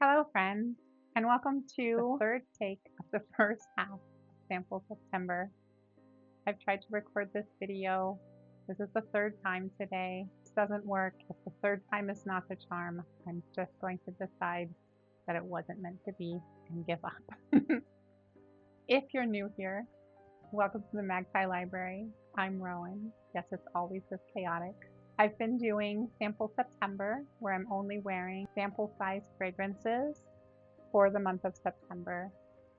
Hello, friends, and welcome to the third take of the first half of Sample September. I've tried to record this video. This is the third time today. This doesn't work. If the third time is not the charm, I'm just going to decide that it wasn't meant to be and give up. If you're new here, welcome to the Magpie Library. I'm Rowan. Yes, it's always this chaotic. I've been doing Sample September, where I'm only wearing sample size fragrances for the month of September.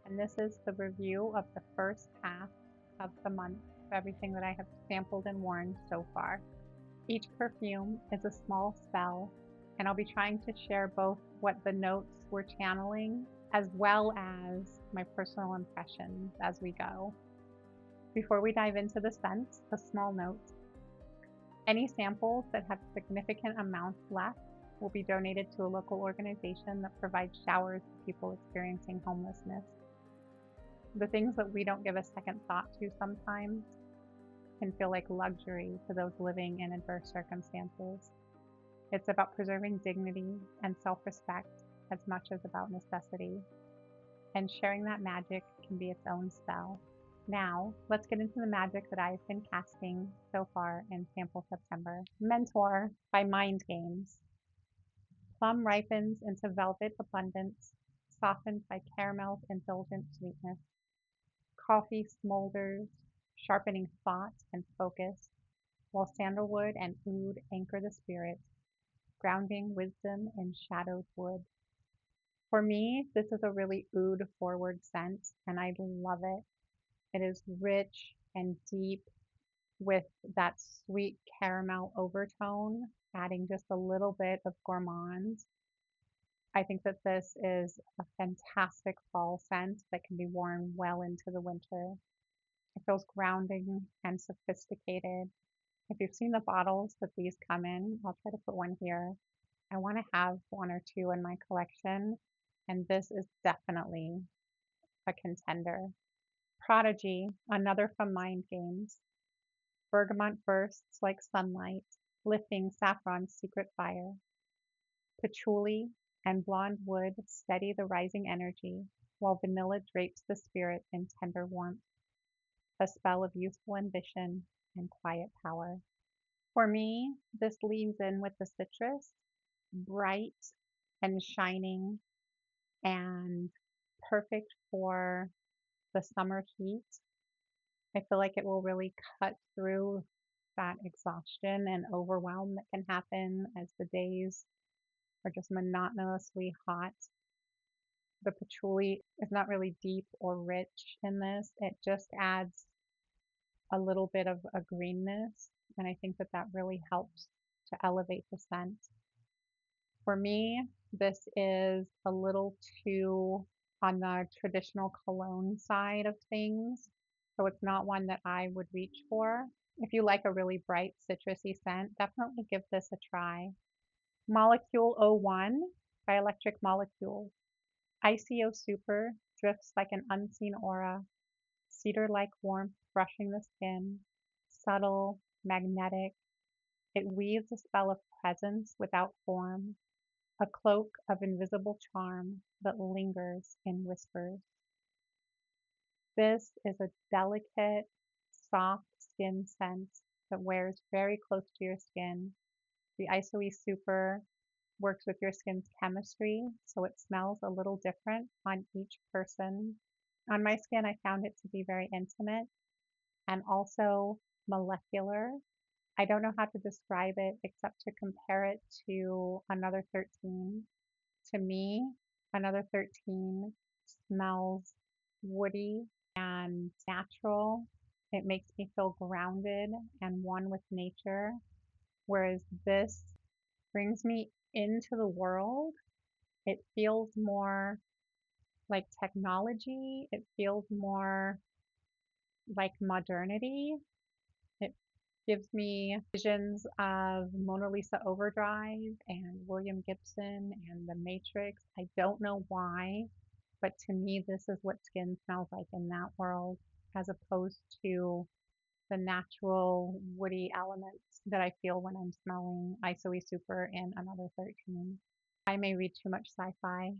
And this is the review of the first half of the month of everything that I have sampled and worn so far. Each perfume is a small spell, and I'll be trying to share both what the notes were channeling as well as my personal impressions as we go. Before we dive into the scents, a small note. Any samples that have significant amounts left will be donated to a local organization that provides showers for people experiencing homelessness. The things that we don't give a second thought to sometimes can feel like luxury to those living in adverse circumstances. It's about preserving dignity and self-respect as much as about necessity. And sharing that magic can be its own spell. Now, let's get into the magic that I've been casting so far in Sample September. Mentor by Mind Games. Plum ripens into velvet abundance, softened by caramel's indulgent sweetness. Coffee smolders, sharpening thought and focus, while sandalwood and oud anchor the spirit, grounding wisdom in shadowed wood. For me, this is a really oud-forward scent, and I love it. It is rich and deep with that sweet caramel overtone, adding just a little bit of gourmand. I think that this is a fantastic fall scent that can be worn well into the winter. It feels grounding and sophisticated. If you've seen the bottles that these come in, I'll try to put one here. I want to have one or two in my collection, and this is definitely a contender. Prodigy, another from Mind Games. Bergamot bursts like sunlight, lifting saffron's secret fire. Patchouli and blonde wood steady the rising energy, while vanilla drapes the spirit in tender warmth, a spell of youthful ambition and quiet power. For me, this leans in with the citrus, bright and shining and perfect for the summer heat. I feel like it will really cut through that exhaustion and overwhelm that can happen as the days are just monotonously hot. The patchouli is not really deep or rich in this. It just adds a little bit of a greenness, and I think that that really helps to elevate the scent. For me, this is a little too on the traditional cologne side of things, so it's not one that I would reach for. If you like a really bright citrusy scent, definitely give this a try. Molecule 01 by Electric Molecules. ICO Super drifts like an unseen aura, cedar-like warmth brushing the skin, subtle, magnetic. It weaves a spell of presence without form, a cloak of invisible charm that lingers in whispers. This is a delicate, soft skin scent that wears very close to your skin. The ISOE Super works with your skin's chemistry, so it smells a little different on each person. On my skin, I found it to be very intimate and also molecular. I don't know how to describe it except to compare it to Another 13. To me, Another 13 smells woody and natural. It makes me feel grounded and one with nature, whereas this brings me into the world. It feels more like technology. It feels more like modernity. It gives me visions of Mona Lisa Overdrive and William Gibson and The Matrix. I don't know why, but to me, this is what skin smells like in that world, as opposed to the natural woody elements that I feel when I'm smelling ISOE Super in Another 13. I may read too much sci-fi.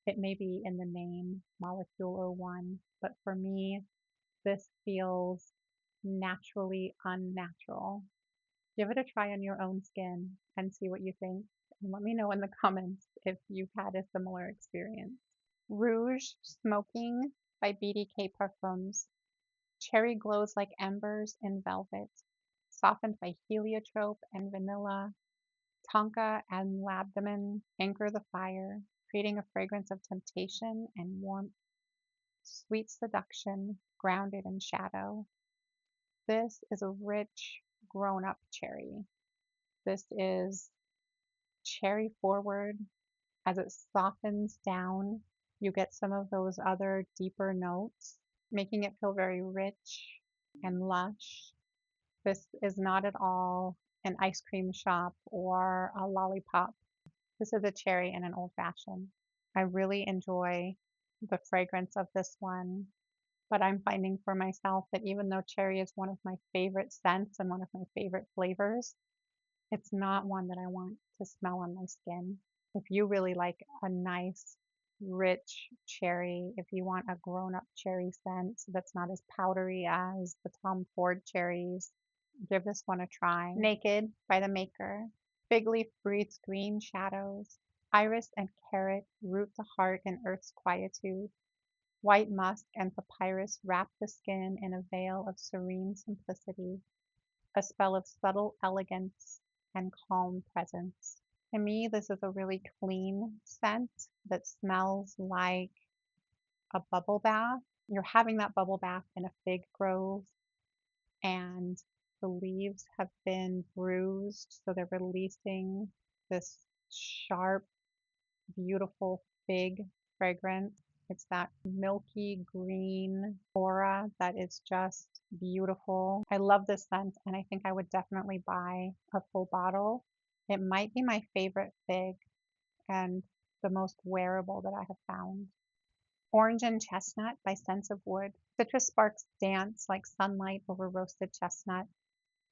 It may be in the name, Molecule 01, but for me, this feels naturally unnatural. Give it a try on your own skin and see what you think. And let me know in the comments if you've had a similar experience. Rouge Smoking by BDK Parfums. Cherry glows like embers in velvet, softened by heliotrope and vanilla. Tonka and labdamen anchor the fire, creating a fragrance of temptation and warmth. Sweet seduction, grounded in shadow. This is a rich, grown-up cherry. This is cherry forward. As it softens down, you get some of those other deeper notes, making it feel very rich and lush. This is not at all an ice cream shop or a lollipop. This is a cherry in an old fashioned. I really enjoy the fragrance of this one, but I'm finding for myself that even though cherry is one of my favorite scents and one of my favorite flavors, it's not one that I want to smell on my skin. If you really like a nice, rich cherry, if you want a grown-up cherry scent that's not as powdery as the Tom Ford cherries, give this one a try. Naked by the Maker. Fig leaf breathes green shadows. Iris and carrot root the heart in earth's quietude. White musk and papyrus wrap the skin in a veil of serene simplicity, a spell of subtle elegance and calm presence. To me, this is a really clean scent that smells like a bubble bath. You're having that bubble bath in a fig grove, and the leaves have been bruised, so they're releasing this sharp, beautiful fig fragrance. It's that milky green aura that is just beautiful. I love this scent, and I think I would definitely buy a full bottle. It might be my favorite fig and the most wearable that I have found. Orange and Chestnut by Scents of Wood. Citrus sparks dance like sunlight over roasted chestnut.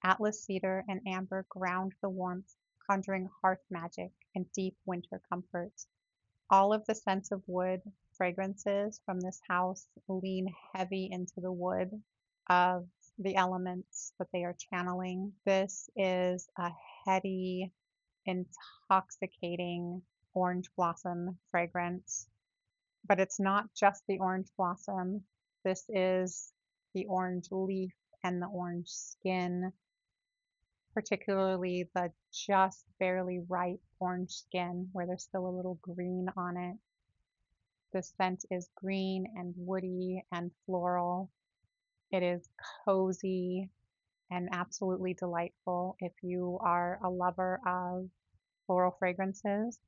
Atlas cedar and amber ground the warmth, conjuring hearth magic and deep winter comforts. All of the Scents of Wood fragrances from this house lean heavy into the wood of the elements that they are channeling. This is a heady, intoxicating orange blossom fragrance, but it's not just the orange blossom. This is the orange leaf and the orange skin, particularly the just barely ripe orange skin where there's still a little green on it. The scent is green and woody and floral. It is cozy and absolutely delightful if you are a lover of floral fragrances.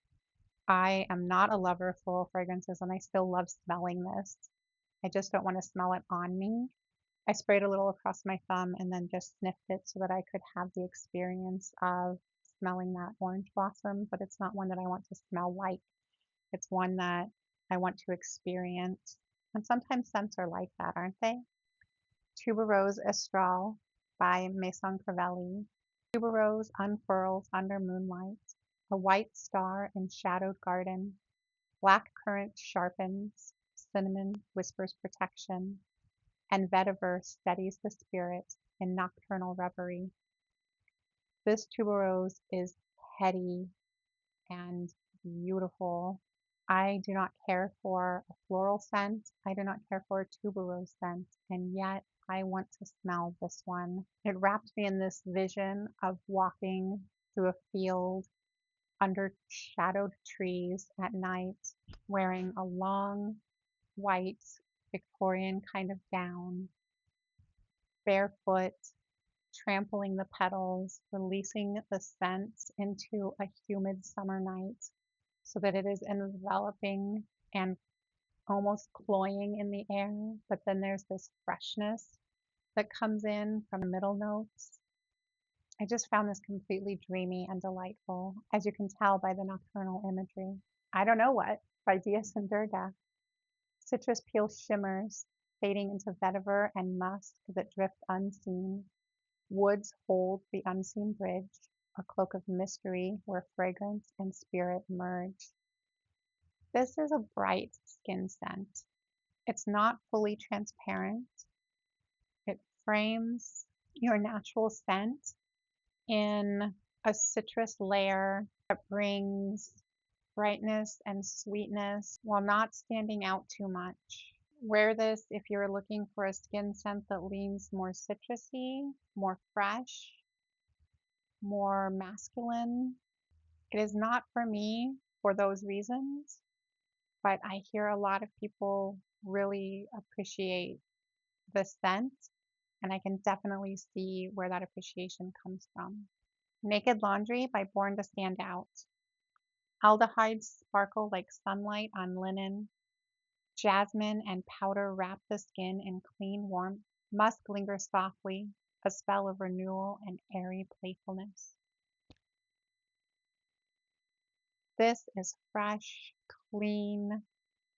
I am not a lover of floral fragrances, and I still love smelling this. I just don't want to smell it on me. I sprayed a little across my thumb and then just sniffed it so that I could have the experience of smelling that orange blossom, but it's not one that I want to smell like. It's one that I want to experience. And sometimes scents are like that, aren't they? Tuberose Astrale by Maison Crivelli. Tuberose unfurls under moonlight. A white star in shadowed garden. Black currant sharpens. Cinnamon whispers protection. And vetiver steadies the spirit in nocturnal reverie. This tuberose is heady and beautiful. I do not care for a floral scent. I do not care for a tuberose scent, and yet I want to smell this one. It wrapped me in this vision of walking through a field under shadowed trees at night, wearing a long white Victorian kind of gown, barefoot, trampling the petals, releasing the scents into a humid summer night so that it is enveloping and almost cloying in the air, but then there's this freshness that comes in from the middle notes. I just found this completely dreamy and delightful, as you can tell by the nocturnal imagery. I Don't Know What by DS and Durga. Citrus peel shimmers, fading into vetiver and musk that drift unseen. Woods hold the unseen bridge. a cloak of mystery where fragrance and spirit merge. This is a bright skin scent. It's not fully transparent. It frames your natural scent in a citrus layer that brings brightness and sweetness while not standing out too much. Wear this if you're looking for a skin scent that leans more citrusy, more fresh, more masculine. It is not for me for those reasons, but I hear a lot of people really appreciate the scent, and I can definitely see where that appreciation comes from. Naked Laundry by Born to Stand Out. Aldehydes sparkle like sunlight on linen. Jasmine and powder wrap the skin in clean warmth. Musk lingers softly, a spell of renewal and airy playfulness. This is fresh, clean,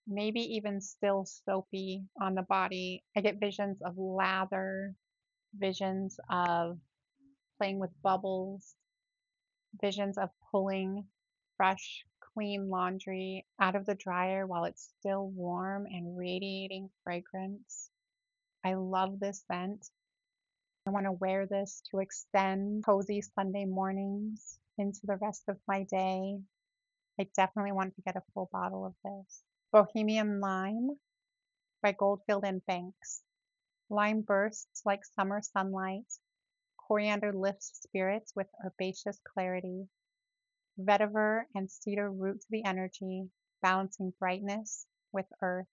maybe even still soapy on the body. I get visions of lather, visions of playing with bubbles, visions of pulling fresh, clean laundry out of the dryer while it's still warm and radiating fragrance. I love this scent. I want to wear this to extend cozy Sunday mornings into the rest of my day. I definitely want to get a full bottle of this. Bohemian Lime by Goldfield and Banks. Lime bursts like summer sunlight. Coriander lifts spirits with herbaceous clarity. Vetiver and cedar root the energy, balancing brightness with earth.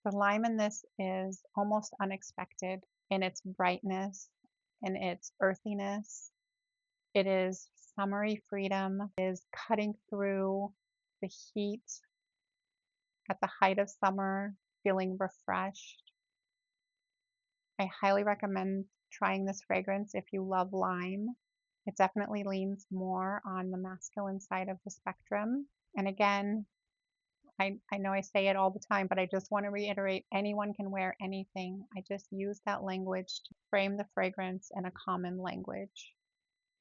The lime in this is almost unexpected in its brightness, in its earthiness. It is summery freedom, it is cutting through the heat at the height of summer, feeling refreshed. I highly recommend trying this fragrance if you love lime. It definitely leans more on the masculine side of the spectrum. And again, I know I say it all the time, but I just want to reiterate, anyone can wear anything. I just use that language to frame the fragrance in a common language.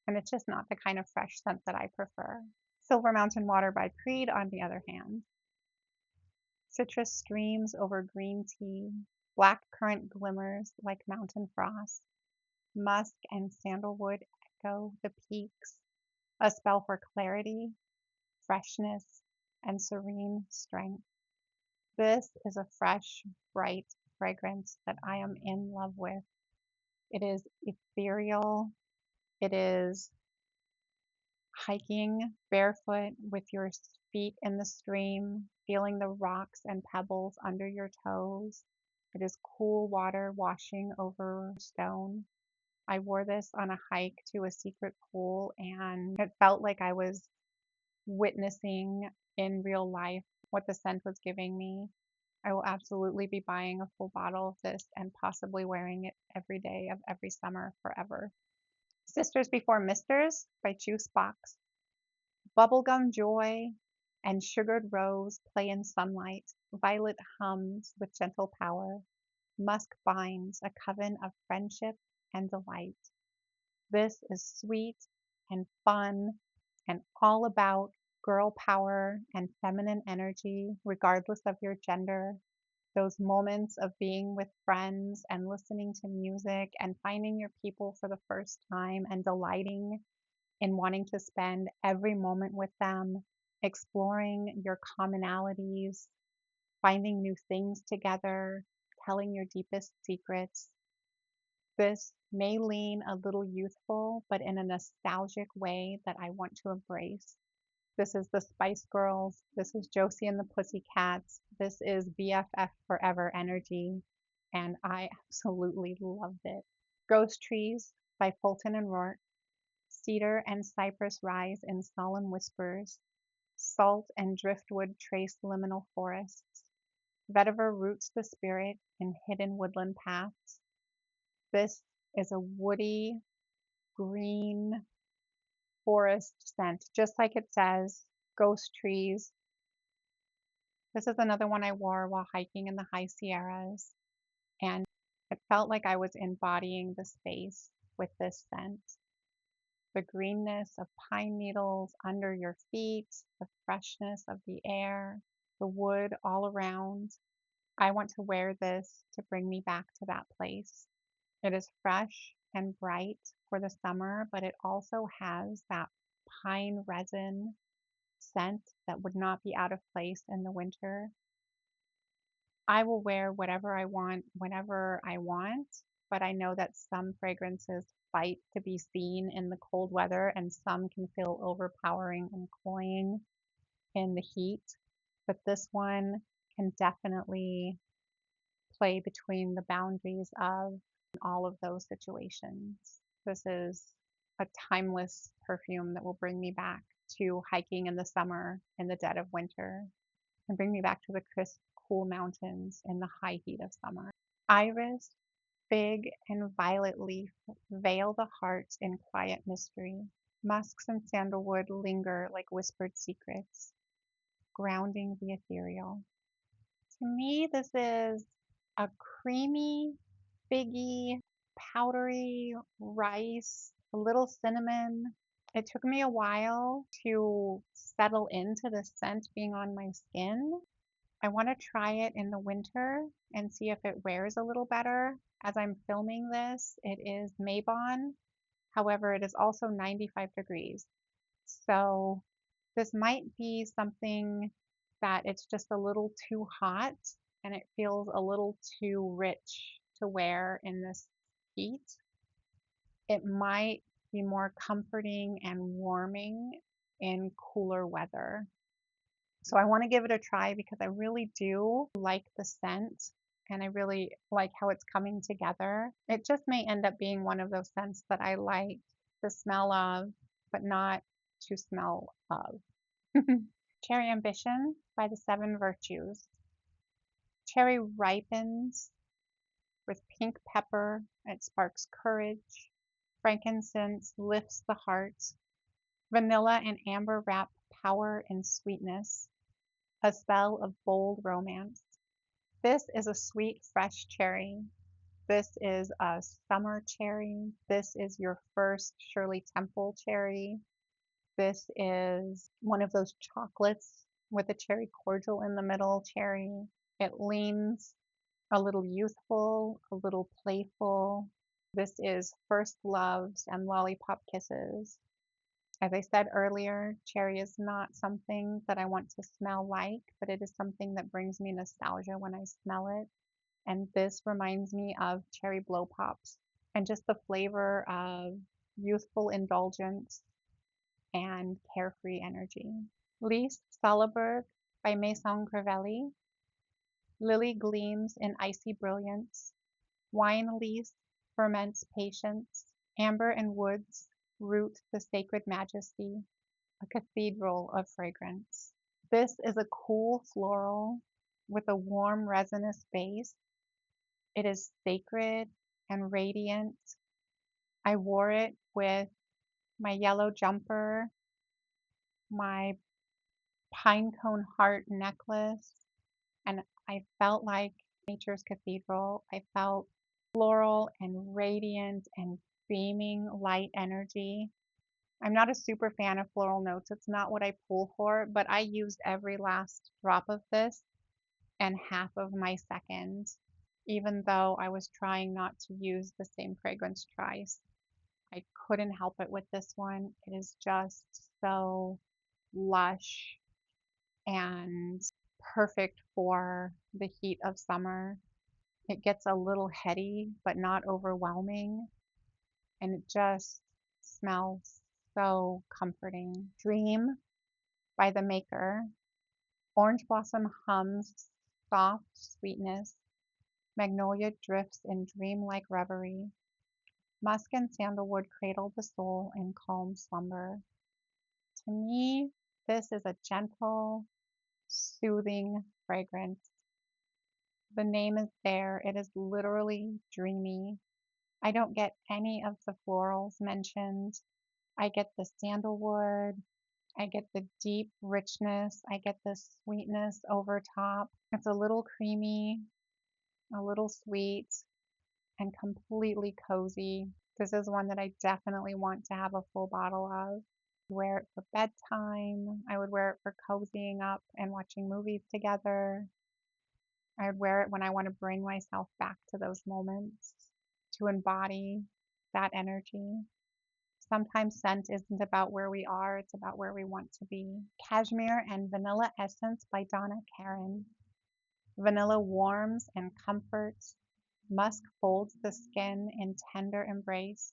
And it's just not the kind of fresh scent that I prefer. Silver Mountain Water by Creed, on the other hand. Citrus streams over green tea. Black currant glimmers like mountain frost. Musk and sandalwood echo the peaks. A spell for clarity, freshness, and serene strength. This is a fresh, bright fragrance that I am in love with. It is ethereal. It is hiking barefoot with your feet in the stream, feeling the rocks and pebbles under your toes. It is cool water washing over stone. I wore this on a hike to a secret pool, and it felt like I was witnessing in real life what the scent was giving me. I will absolutely be buying a full bottle of this and possibly wearing it every day of every summer forever. Sisters Before Misters by Jusbox. Bubblegum joy and sugared rose play in sunlight. Violet hums with gentle power. Musk binds a coven of friendship and delight. This is sweet and fun and all about girl power and feminine energy, regardless of your gender. Those moments of being with friends and listening to music and finding your people for the first time and delighting in wanting to spend every moment with them, exploring your commonalities, finding new things together, telling your deepest secrets. This may lean a little youthful, but in a nostalgic way that I want to embrace. This is the Spice Girls. This is Josie and the Pussycats. This is BFF Forever energy, and I absolutely loved it. Ghost Trees by Fulton and Roarke. Cedar and cypress rise in solemn whispers. Salt and driftwood trace liminal forests. Vetiver roots the spirit in hidden woodland paths. This is a woody, green forest scent, just like it says, ghost trees. This is another one I wore while hiking in the high Sierras, and it felt like I was embodying the space with this scent. the greenness of pine needles under your feet, the freshness of the air, the wood all around. I want to wear this to bring me back to that place. It is fresh and bright for the summer, but it also has that pine resin scent that would not be out of place in the winter. I will wear whatever I want whenever I want, but I know that some fragrances fight to be seen in the cold weather and some can feel overpowering and cloying in the heat. But this one can definitely play between the boundaries of all of those situations. This is a timeless perfume that will bring me back to hiking in the summer in the dead of winter and bring me back to the crisp, cool mountains in the high heat of summer. Iris, fig, and violet leaf veil the heart in quiet mystery. Musks and sandalwood linger like whispered secrets, grounding the ethereal. To me, this is a creamy, figgy, powdery rice, a little cinnamon. It took me a while to settle into the scent being on my skin. I want to try it in the winter and see if it wears a little better. As I'm filming this, it is Maison. However, it is also 95 degrees. So this might be something that it's just a little too hot and it feels a little too rich to wear in this heat. It might be more comforting and warming in cooler weather. So I want to give it a try because I really do like the scent and I really like how it's coming together. It just may end up being one of those scents that I like the smell of, but not to smell of. Cherry Ambition by the Seven Virtues. Cherry ripens with pink pepper. It sparks courage. Frankincense lifts the heart. Vanilla and amber wrap power and sweetness. A spell of bold romance. This is a sweet, fresh cherry. This is a summer cherry. This is your first Shirley Temple cherry. This is one of those chocolates with a cherry cordial in the middle cherry. It leans a little youthful, a little playful. This is first loves and lollipop kisses. As I said earlier, cherry is not something that I want to smell like, but it is something that brings me nostalgia when I smell it. And this reminds me of cherry blow pops and just the flavor of youthful indulgence and carefree energy. Lys Solaberg by Maison Crivelli. Lily gleams in icy brilliance. Wine leaf ferments patience. Amber and woods root the sacred majesty, a cathedral of fragrance. This is a cool floral with a warm resinous base. It is sacred and radiant. I wore it with my yellow jumper, my pine cone heart necklace, and I felt like nature's cathedral. I felt floral and radiant and beaming light energy. I'm not a super fan of floral notes. It's not what I pull for, but I used every last drop of this and half of my second, even though I was trying not to use the same fragrance twice. I couldn't help it with this one. It is just so lush and perfect for the heat of summer. It gets a little heady, but not overwhelming. And it just smells so comforting. Dream by the Maker. Orange blossom hums soft sweetness. Magnolia drifts in dreamlike reverie. Musk and sandalwood cradle the soul in calm slumber. To me, this is a gentle, soothing fragrance. The name is there. It is literally dreamy. I don't get any of the florals mentioned. I get the sandalwood. I get the deep richness. I get the sweetness over top. It's a little creamy, a little sweet, and completely cozy. This is one that I definitely want to have a full bottle of. Wear it for bedtime. I would wear it for cozying up and watching movies together. I would wear it when I want to bring myself back to those moments, to embody that energy. Sometimes scent isn't about where we are, it's about where we want to be. Cashmere and Vanilla Essence by Donna Karan. Vanilla warms and comforts. Musk folds the skin in tender embrace.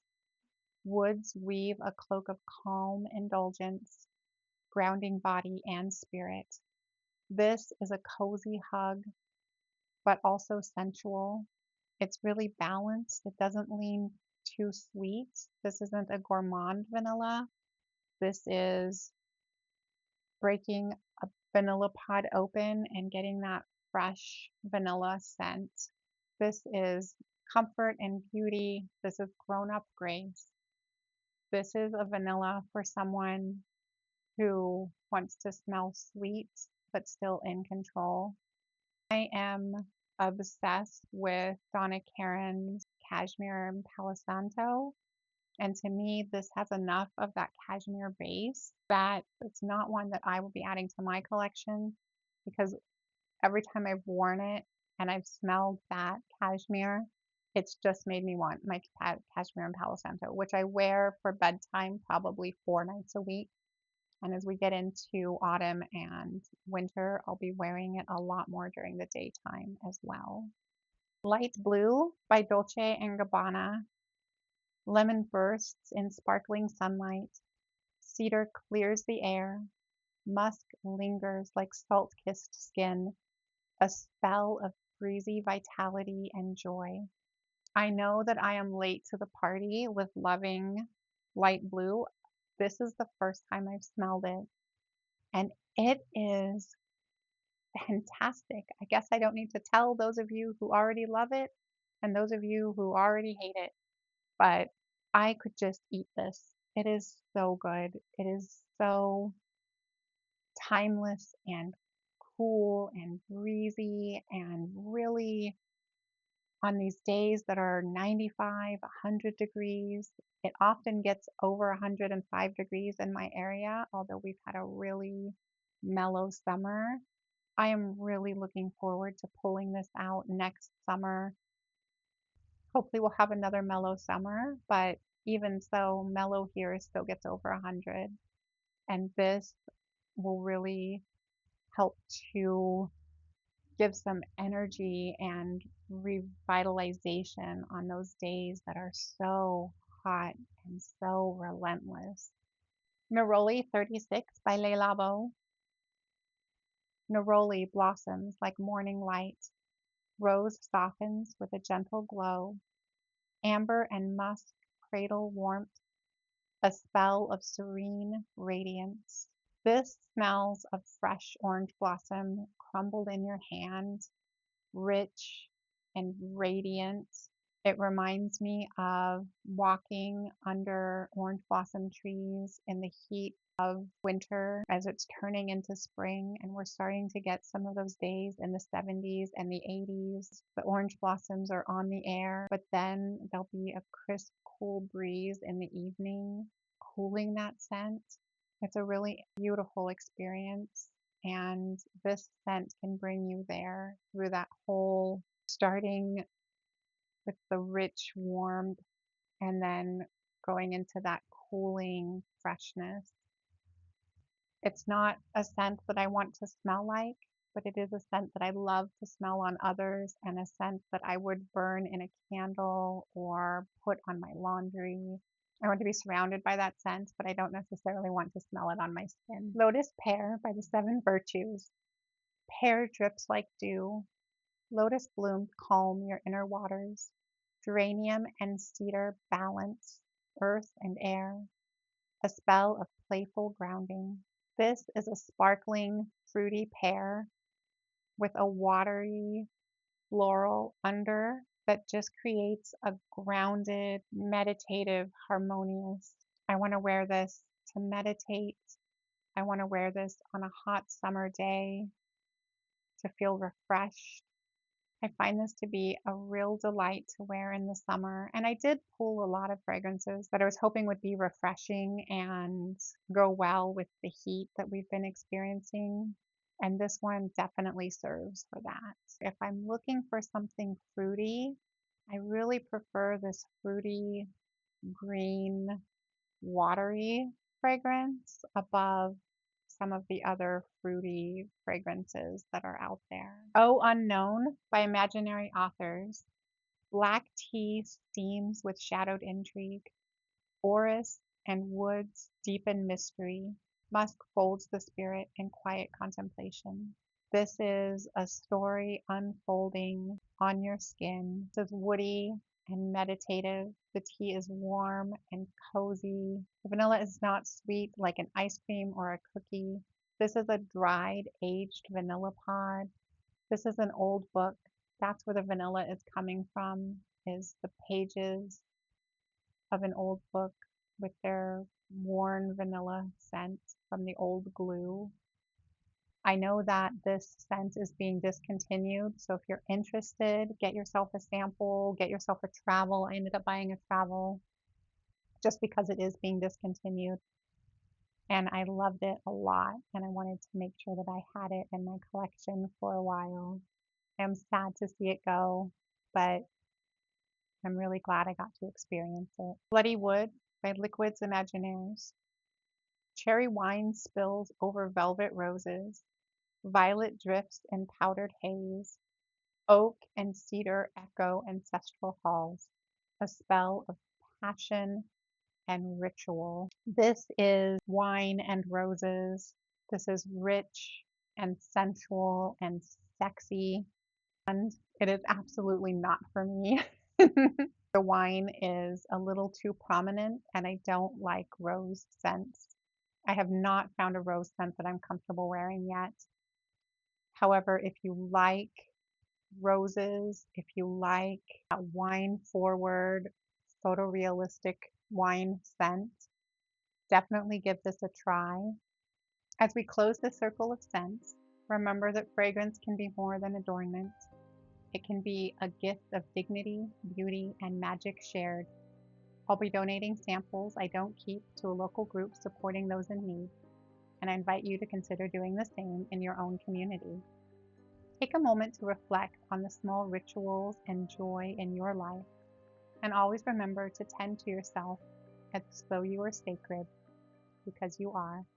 Woods weave a cloak of calm indulgence, grounding body and spirit. This is a cozy hug, but also sensual. It's really balanced. It doesn't lean too sweet. This isn't a gourmand vanilla. This is breaking a vanilla pod open and getting that fresh vanilla scent. This is comfort and beauty. This is grown-up grace. This is a vanilla for someone who wants to smell sweet but still in control. I am obsessed with Donna Karan's Cashmere and Palo Santo. And to me, this has enough of that cashmere base that it's not one that I will be adding to my collection, because every time I've worn it and I've smelled that cashmere, it's just made me want my Cashmere and Palo Santo, which I wear for bedtime probably 4 nights a week. And as we get into autumn and winter, I'll be wearing it a lot more during the daytime as well. Light Blue by Dolce & Gabbana. Lemon bursts in sparkling sunlight. Cedar clears the air. Musk lingers like salt-kissed skin, a spell of breezy vitality and joy. I know that I am late to the party with loving Light Blue. This is the first time I've smelled it, and it is fantastic. I guess I don't need to tell those of you who already love it and those of you who already hate it, but I could just eat this. It is so good. It is so timeless and cool and breezy, and really on these days that are 95, 100 degrees. It often gets over 105 degrees in my area, although we've had a really mellow summer. I am really looking forward to pulling this out next summer. Hopefully we'll have another mellow summer, but even so, mellow here still gets over 100. And this will really help to give some energy and revitalization on those days that are so hot and so relentless. Neroli 36 by Le Labo. Neroli blossoms like morning light. Rose softens with a gentle glow. Amber and musk cradle warmth, a spell of serene radiance. This smells of fresh orange blossom crumbled in your hand, rich and radiant. It reminds me of walking under orange blossom trees in the heat of winter as it's turning into spring, and we're starting to get some of those days in the 70s and the 80s. The orange blossoms are on the air, but then there'll be a crisp, cool breeze in the evening, cooling that scent. It's a really beautiful experience, and this scent can bring you there through that whole, starting with the rich warmth and then going into that cooling freshness. It's not a scent that I want to smell like, but it is a scent that I love to smell on others, and a scent that I would burn in a candle or put on my laundry. I want to be surrounded by that scent, but I don't necessarily want to smell it on my skin. Lotus Pear by the Seven Virtues. Pear drips like dew. Lotus blooms calm your inner waters. Geranium and cedar balance earth and air. A spell of playful grounding. This is a sparkling, fruity pear with a watery floral under that just creates a grounded, meditative, harmonious. I want to wear this to meditate. I want to wear this on a hot summer day to feel refreshed, I find this to be a real delight to wear in the summer. And I did pull a lot of fragrances that I was hoping would be refreshing and go well with the heat that we've been experiencing. And this one definitely serves for that. If I'm looking for something fruity, I really prefer this fruity, green, watery fragrance above some of the other fruity fragrances that are out there. Oh Unknown by Imaginary Authors. Black tea steams with shadowed intrigue. Forests and woods deepen mystery. Musk folds the spirit in quiet contemplation. This is a story unfolding on your skin. This is woody and meditative. The tea is warm and cozy. The vanilla is not sweet like an ice cream or a cookie. This is a dried, aged vanilla pod. This is an old book. That's where the vanilla is coming from, is the pages of an old book with their worn vanilla scent from the old glue. I know that this scent is being discontinued, so if you're interested, get yourself a sample, get yourself a travel. I ended up buying a travel just because it is being discontinued, and I loved it a lot, and I wanted to make sure that I had it in my collection for a while. I'm sad to see it go, but I'm really glad I got to experience it. Bloody Wood by Liquids Imaginaires. Cherry wine spills over velvet roses. Violet drifts in powdered haze. Oak and cedar echo ancestral halls. A spell of passion and ritual. This is Wine and Roses. This is rich and sensual and sexy. And it is absolutely not for me. The wine is a little too prominent, and I don't like rose scents. I have not found a rose scent that I'm comfortable wearing yet. However, if you like roses, if you like a wine forward, photorealistic wine scent, definitely give this a try. As we close the circle of scents, remember that fragrance can be more than adornment. It can be a gift of dignity, beauty, and magic shared. I'll be donating samples I don't keep to a local group supporting those in need, and I invite you to consider doing the same in your own community. Take a moment to reflect on the small rituals and joy in your life, and always remember to tend to yourself as though you are sacred, because you are.